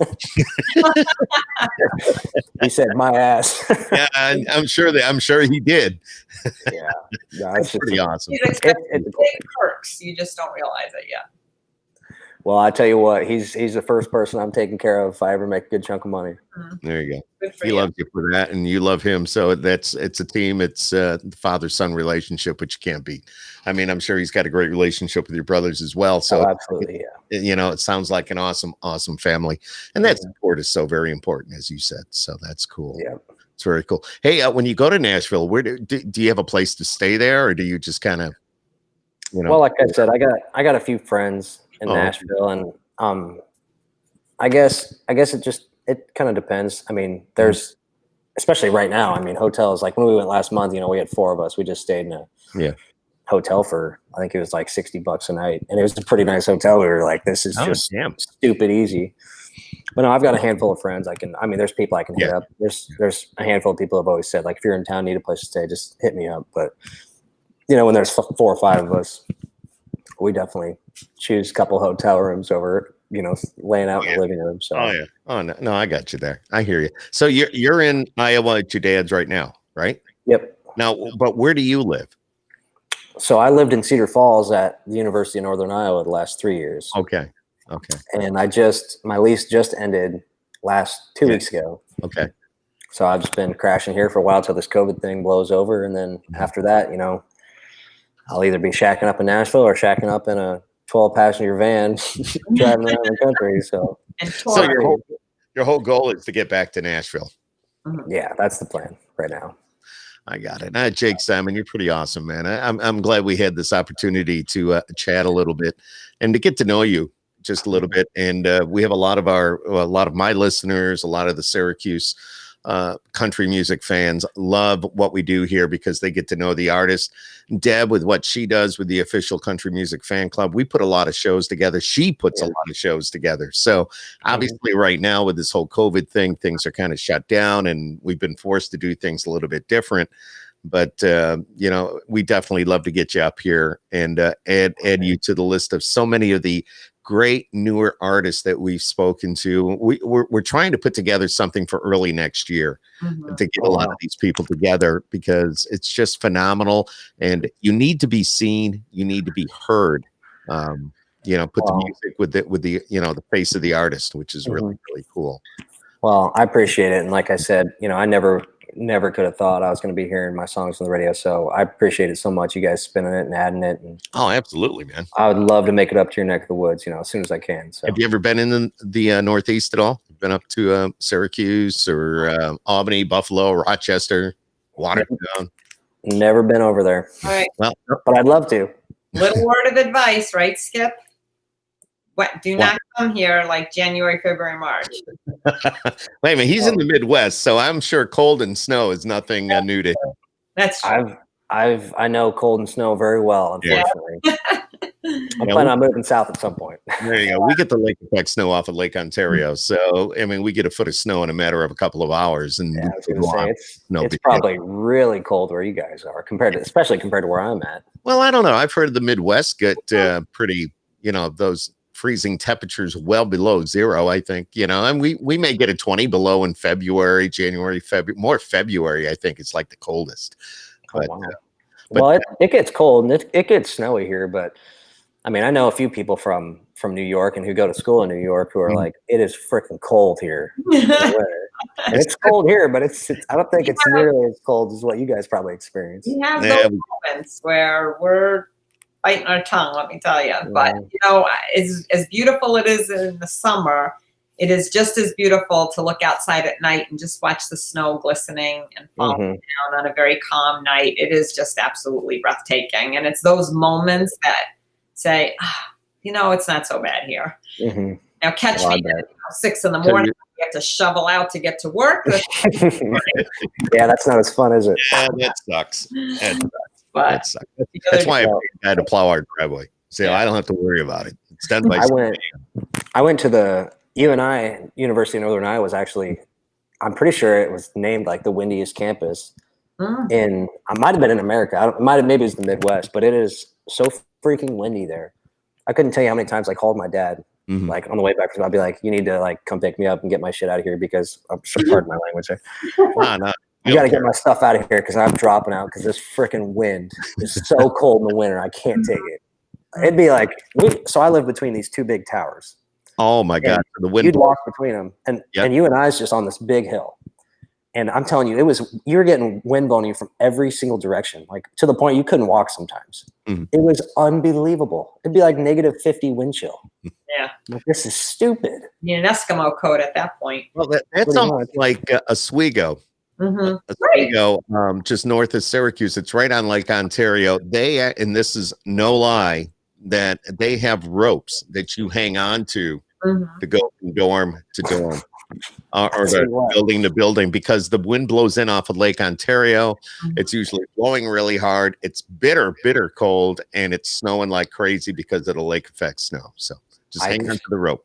He said, "My ass." Yeah, I'm sure he did. Yeah, no, That's pretty awesome. He's expecting big perks. You just don't realize it yet. Well, I tell you what, he's the first person I'm taking care of if I ever make a good chunk of money. There you go. Good for He you. loves you for that, and you love him. So it's a team. It's the father-son relationship, which you can't beat. I mean, I'm sure he's got a great relationship with your brothers as well. So Absolutely, yeah. it sounds like an awesome family, and that support is so very important, as you said. So that's cool. Yeah, it's very cool. Hey, when you go to Nashville, where do you have a place to stay there, or do you just kind of, Well, like I said, I got a few friends in Nashville, and I guess it kind of depends. I mean, there's especially right now. I mean, hotels, like when we went last month, we had 4 of us. We just stayed in a hotel for, I think it was like $60 a night, and it was a pretty nice hotel. We were like, this is just stupid easy. But no, I've got a handful of friends. There's people I can hit up. There's a handful of people have always said, like, if you're in town, need a place to stay, just hit me up. But when there's 4 or 5 of us, we definitely choose a couple hotel rooms over, laying out in the living room. So, no, I got you there. I hear you. So you're in Iowa at your dad's right now, right? Yep. Now, but where do you live? So I lived in Cedar Falls at the University of Northern Iowa the last 3 years. Okay. And my lease just ended 2 weeks ago. Okay. So I've just been crashing here for a while till this COVID thing blows over, and then after that, I'll either be shacking up in Nashville or shacking up in a 12-passenger van driving around the country. So your whole goal is to get back to Nashville. Yeah, that's the plan right now. I got it. Jake Simon, you're pretty awesome, man. I'm glad we had this opportunity to chat a little bit and to get to know you just a little bit. And we have a lot of my listeners, a lot of the Syracuse country music fans love what we do here because they get to know the artist. Deb, with what she does with the official country music fan club, we put a lot of shows together. She puts a lot of shows together. So obviously right now with this whole COVID thing, things are kind of shut down and we've been forced to do things a little bit different. But, we definitely love to get you up here and add you to the list of so many of the great newer artists that we've spoken to. We're trying to put together something for early next year to get a lot of these people together because it's just phenomenal. And you need to be seen. You need to be heard. Put the music with the the face of the artist, which is really, really cool. Well, I appreciate it. And like I said, I never could have thought I was going to be hearing my songs on the radio. So I appreciate it so much. You guys spinning it and adding it. And absolutely, man. I would love to make it up to your neck of the woods, as soon as I can. So have you ever been in the Northeast at all? Been up to Syracuse or Albany, Buffalo, Rochester, Watertown? Never been over there. All right. Well, but I'd love to. Little word of advice, right, Skip? Do not come here like January, February, March. Wait a minute, he's in the Midwest, so I'm sure cold and snow is nothing new to him. That's true. I know cold and snow very well, unfortunately. I'm planning on moving south at some point. There you go. We get the lake effect snow off of Lake Ontario. So, we get a foot of snow in a matter of a couple of hours. And it's probably really cold where you guys are, especially compared to where I'm at. Well, I don't know. I've heard the Midwest get pretty, those freezing temperatures well below zero, I think, and we may get a 20 below in February, January, February, more February. I think it's like the coldest. But, well, it gets cold and it gets snowy here, but I mean, I know a few people from New York and who go to school in New York who are like, it is freaking cold here in the winter. And it's cold here, but it's I don't think it's nearly as cold as what you guys probably experience. We have those moments where we're biting our tongue, let me tell you. But as beautiful it is in the summer, it is just as beautiful to look outside at night and just watch the snow glistening and falling down on a very calm night. It is just absolutely breathtaking. And it's those moments that say, it's not so bad here. Now catch me at 6 a.m. You have to shovel out to get to work. Yeah, that's not as fun, is it? That sucks. That sucks. That's why I had to plow our driveway. So I don't have to worry about it. It's done by I went to the UNI, University of Northern Iowa, was actually, I'm pretty sure it was named like the windiest campus I might have been in America. Maybe it's the Midwest, but it is so freaking windy there. I couldn't tell you how many times I called my dad, like on the way back. I'd be like, you need to like come pick me up and get my shit out of here because I'm pardon my language. No. You got to get my stuff out of here because I'm dropping out because this freaking wind is so cold in the winter. I can't take it. It'd be like, so I live between these two big towers. Oh my God. The wind. You'd walk between them and you and I is just on this big hill. And I'm telling you, you were getting wind blowing you from every single direction, like to the point you couldn't walk sometimes. It was unbelievable. It'd be like -50 wind chill. Yeah. Like, this is stupid. You need an Eskimo coat at that point. Well, that's almost like Oswego. Oswego, just north of Syracuse. It's right on Lake Ontario. And this is no lie, that they have ropes that you hang on to go from dorm to dorm. Or building to building, because the wind blows in off of Lake Ontario. It's usually blowing really hard. It's bitter cold, and it's snowing like crazy because of the lake effect snow. So just hang on to the rope.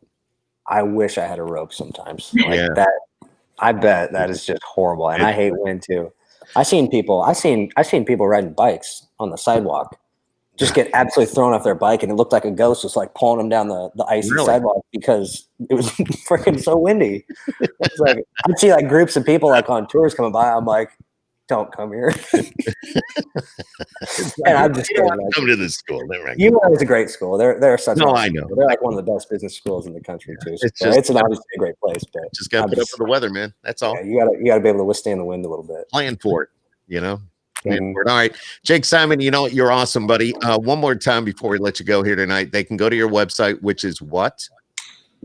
I wish I had a rope sometimes. Like that. I bet that is just horrible, and I hate wind too. I seen people riding bikes on the sidewalk just get absolutely thrown off their bike, and it looked like a ghost was like pulling them down the icy sidewalk because it was freaking so windy. It's like I'd see like groups of people like on tours coming by. I'm like, don't come here. And I'm just kidding, like, come to this school. UL is a great school. They're such. I know. They're like one of the best business schools in the country too. So it's obviously a great place, but just gotta put up with the weather, man. That's all. Yeah, you gotta be able to withstand the wind a little bit. Plan for it, you know. All right, Jake Simon, you're awesome, buddy. One more time before we let you go here tonight, they can go to your website, which is what?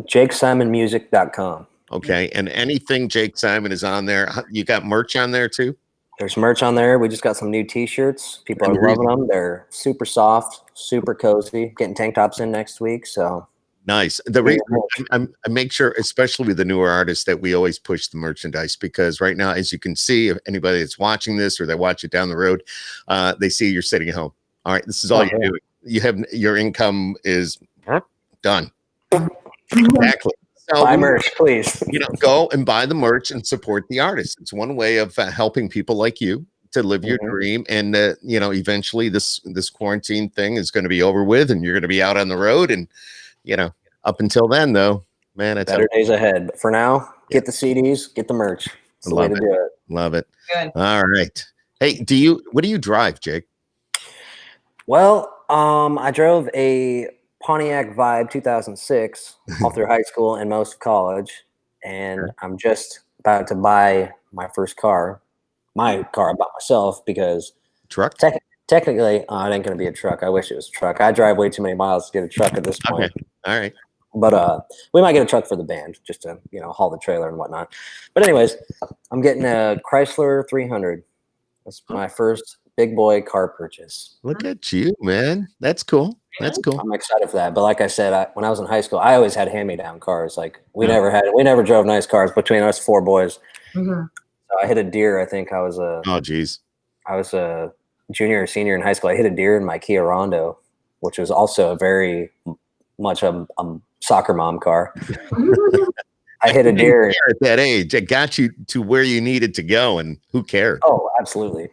JakeSimonMusic.com. Okay, and anything Jake Simon is on there. You got merch on there too? There's merch on there. We just got some new t-shirts. People are loving them. They're super soft, super cozy. Getting tank tops in next week, so nice. The reason I make sure, especially with the newer artists, that we always push the merchandise, because right now, as you can see, if anybody that's watching this or they watch it down the road, they see you're sitting at home. All right, this is all you're doing. You have your income is done. Exactly. So, buy merch, please. Go and buy the merch and support the artists. It's one way of helping people like you to live your dream. And eventually this quarantine thing is going to be over with, and you're going to be out on the road. And up until then, though, man, it's better days ahead. But for now, get the CDs, get the merch. It's the way to do it. Love it. Good. All right. Hey, what do you drive, Jake? Well, I drove a Pontiac Vibe 2006 all through high school and most of college, and I'm just about to buy my first car. My car I bought myself because truck. Technically, it ain't gonna be a truck. I wish it was a truck. I drive way too many miles to get a truck at this point. Okay. All right. But we might get a truck for the band just to haul the trailer and whatnot. But anyways, I'm getting a Chrysler 300. That's my first big boy car purchase. Look at you, man. That's cool. That's cool. I'm excited for that. But like I said, when I was in high school, I always had hand-me-down cars. Like we never drove nice cars between us four boys. So I hit a deer. I think I was I was a junior or senior in high school. I hit a deer in my Kia Rondo, which was also a very much a soccer mom car. I hit a deer at that age. It got you to where you needed to go, and who cared? Oh, absolutely.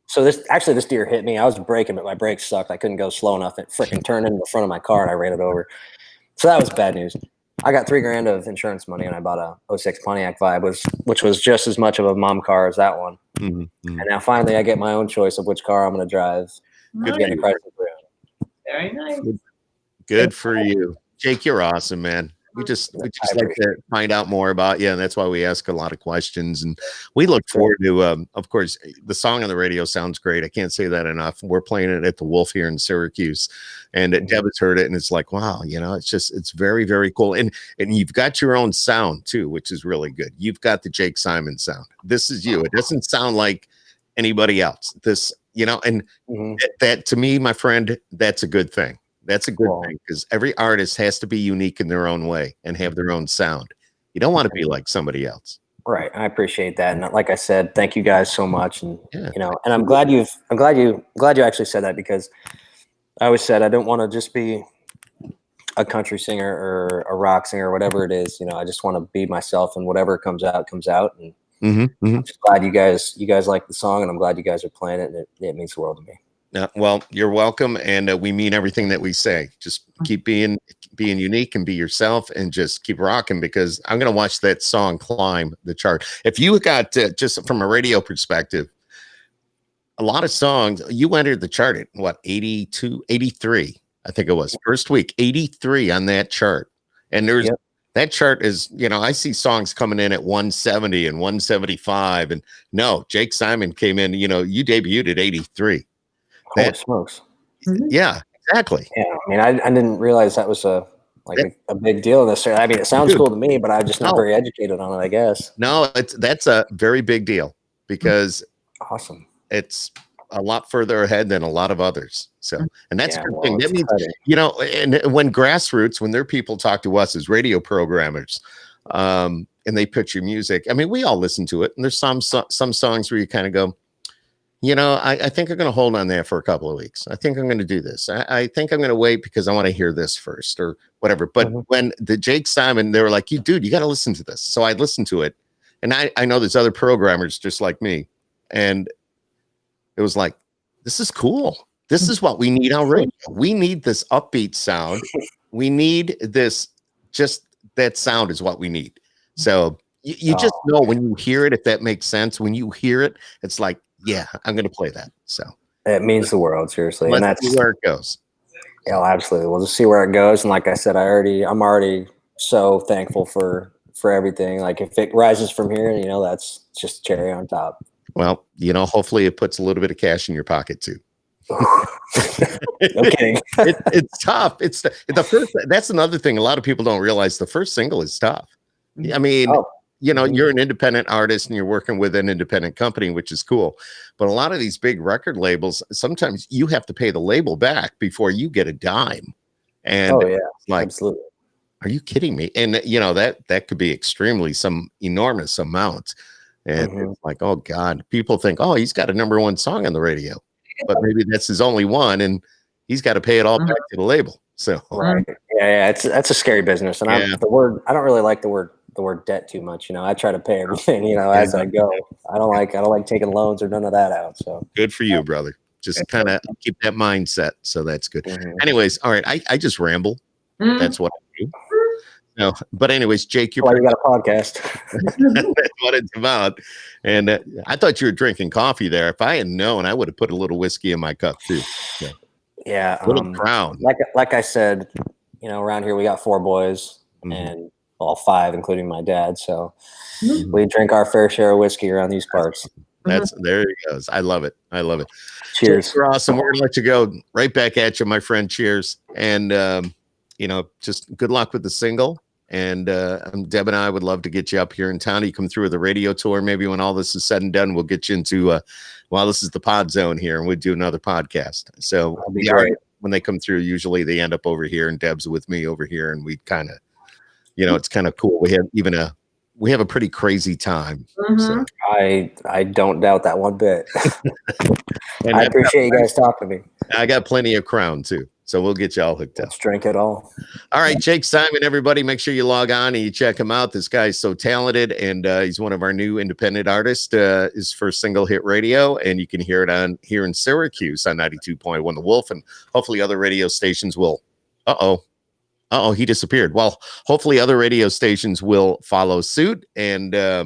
So this deer hit me. I was braking, but my brakes sucked. I couldn't go slow enough. It freaking turned into the front of my car, and I ran it over. So that was bad news. I got $3,000 of insurance money, and I bought a 06 Pontiac Vibe, which was just as much of a mom car as that one. And now finally, I get my own choice of which car I'm going to drive. Nice. Getting a Chrysler. Very nice. Good for you, Jake. You're awesome, man. We just like to find out more about you, and that's why we ask a lot of questions. And we look forward to, of course, the song on the radio sounds great. I can't say that enough. We're playing it at the Wolf here in Syracuse, and Deb has heard it, and it's like, wow, it's very, very cool. And you've got your own sound too, which is really good. You've got the Jake Simon sound. This is you. It doesn't sound like anybody else. This, and that to me, my friend, that's a good thing. That's a good thing, because every artist has to be unique in their own way and have their own sound. You don't want to be like somebody else. Right. I appreciate that. And like I said, thank you guys so much. And, and I'm glad you actually said that, because I always said, I don't want to just be a country singer or a rock singer or whatever it is. I just want to be myself, and whatever comes out comes out. And I'm just glad you guys like the song, and I'm glad you guys are playing it. And it means the world to me. Well, you're welcome, and we mean everything that we say. Just keep being unique and be yourself, and just keep rocking. Because I'm gonna watch that song climb the chart. If you got just from a radio perspective, a lot of songs you entered the chart at what 82, 83, I think it was first week 83 on that chart, and there's. Yep. That chart is, I see songs coming in at 170 and 175. And no, Jake Simon came in, you debuted at 83. Holy smokes. Yeah, exactly. Yeah, I mean, I didn't realize that was a big deal necessarily. I mean, it sounds cool to me, but I'm just not very educated on it, I guess. No, that's a very big deal because awesome. It's a lot further ahead than a lot of others. So, and that's a good thing. That means, and when grassroots, when their people talk to us as radio programmers, and they pitch your music, I mean, we all listen to it, and there's some songs where you kind of go, I think I'm going to hold on there for a couple of weeks. I think I'm going to do this. I think I'm going to wait because I want to hear this first or whatever. But when the Jake Simon, they were like, you got to listen to this. So I listened to it. And I know there's other programmers just like me. And it was like, this is cool. This is what we need on radio. We need this upbeat sound. We need this, just that sound is what we need. So you just know when you hear it, if that makes sense. When you hear it, it's like, yeah, I'm going to play that. So it means the world, seriously. And that's where it goes. Yeah, absolutely. We'll just see where it goes. And like I said, I'm already so thankful for everything. Like if it rises from here, that's just cherry on top. Well, hopefully it puts a little bit of cash in your pocket too. No kidding. It's tough. It's the first. That's another thing. A lot of people don't realize the first single is tough. I mean, you're an independent artist and you're working with an independent company, which is cool. But a lot of these big record labels, sometimes you have to pay the label back before you get a dime. And absolutely. Are you kidding me? And that could be some enormous amount. And it's like, oh God, people think, oh, he's got a number one song on the radio, but maybe that's his only one, and he's got to pay it all back to the label. So that's a scary business, and I don't really like the word debt too much. I try to pay everything, as I go. I don't like taking loans or none of that out. So good for you, brother. Just kind of keep that mindset. So that's good. Anyways, all right, I just ramble. That's what I do. No, but anyways, Jake, you got a podcast. That's what it's about. And I thought you were drinking coffee there. If I had known, I would have put a little whiskey in my cup too. So, yeah, little Crown. Like I said, around here we got 4 boys and all 5, including my dad. So we drink our fair share of whiskey around these parts. There he goes. I love it. Cheers. Jake, you're awesome. We're gonna let you go right back at you, my friend. Cheers. And just good luck with the single. And Deb and I would love to get you up here in town. You come through with a radio tour. Maybe when all this is said and done, we'll get you into this is the pod zone here, and we'll do another podcast. So when they come through, usually they end up over here, and Deb's with me over here, and we kind of, it's kind of cool. We have a pretty crazy time. So. I don't doubt that one bit. And I appreciate you guys talking to me. I got plenty of Crown too. So we'll get you all hooked up. Let's drink it all. All right, Jake Simon, everybody, make sure you log on and you check him out. This guy's so talented, and he's one of our new independent artists. His first single hit radio, and you can hear it here in Syracuse on 92.1 The Wolf, and hopefully other radio stations will. He disappeared. Well, hopefully other radio stations will follow suit, and I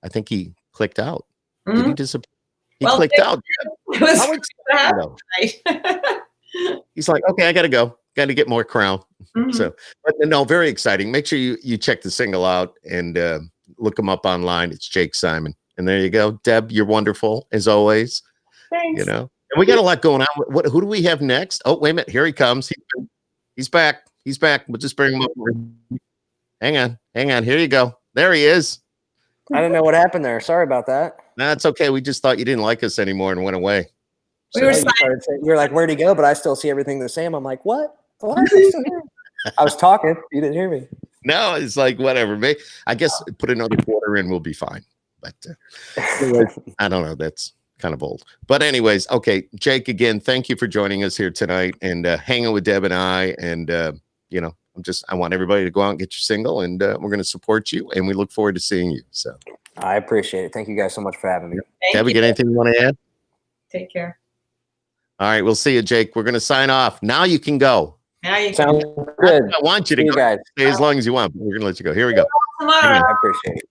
think he clicked out. Did he disappear? He clicked out. He's like, okay, I got to go. Got to get more Crown. So, but no, very exciting. Make sure you check the single out and look him up online. It's Jake Simon. And there you go. Deb, you're wonderful as always. Thanks. And we got a lot going on. Who do we have next? Oh, wait a minute. Here he comes. He's back. We'll just bring him up. Hang on. Here you go. There he is. I didn't know what happened there. Sorry about that. No, it's okay. We just thought you didn't like us anymore and went away. We were you're like, where'd he go? But I still see everything the same. I'm like, what? I was talking. You didn't hear me. No, it's like, whatever. I guess put another quarter in, we'll be fine. But I don't know. That's kind of old. But anyways, okay. Jake, again, thank you for joining us here tonight and hanging with Deb and I. And, I want everybody to go out and get your single, and we're going to support you. And we look forward to seeing you. So I appreciate it. Thank you guys so much for having me. Deb, you got anything you want to add? Take care. All right, we'll see you, Jake. We're going to sign off. Now you can go. Now you Sounds can good. I want you to See you go. guys. Stay as long as you want, but we're going to let you go. Here we go. tomorrow. I appreciate it.